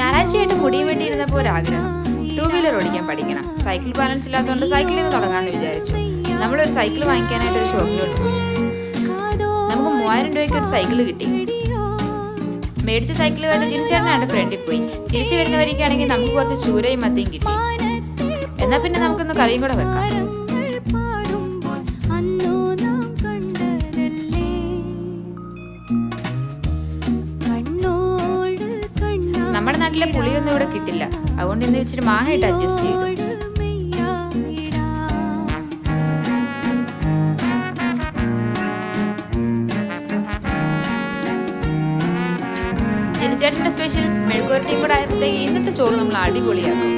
ഞായറാഴ്ചയായിട്ട് മുടിയും വേണ്ടിയിരുന്നപ്പോൾ ഒരാഗ്രഹം, 2 വീലർ ഓടിക്കാൻ പഠിക്കണം. സൈക്കിൾ ബാലൻസ് ഇല്ലാത്തതുകൊണ്ട് സൈക്കിളിൽ നിന്ന് തുടങ്ങാമെന്ന് വിചാരിച്ചു. നമ്മളൊരു സൈക്കിൾ വാങ്ങിക്കാനായിട്ട് ഒരു ഷോപ്പിലോട്ട് പോയി. നമുക്ക് 3000 രൂപയ്ക്ക് ഒരു സൈക്കിൾ കിട്ടി. മേടിച്ച സൈക്കിൾ കണ്ട് ജിനിച്ചേട്ടനാണ് ഫ്രണ്ടിൽ പോയി. തിരിച്ചു വരുന്ന വഴിക്കാണെങ്കിൽ നമുക്ക് കുറച്ച് ചൂരയും മത്തിയും കിട്ടി. എന്നാൽ പിന്നെ നമുക്കൊന്ന് കറിയും കൂടെ വെക്കാം. നമ്മുടെ നാട്ടിലെ പുളിയൊന്നും ഇവിടെ കിട്ടില്ല, അതുകൊണ്ട് ഇന്ന് ഇച്ചിരി മാങ്ങ ഇട്ട് അഡ്ജസ്റ്റ് ചെയ്തു. ജിനിച്ചേട്ടന്റെ സ്പെഷ്യൽ മെഴുക്കുവരട്ടിയും കൂടെ ആയപ്പോഴത്തേക്ക് ഇന്നത്തെ ചോറ് നമ്മൾ അടിപൊളിയാക്കും.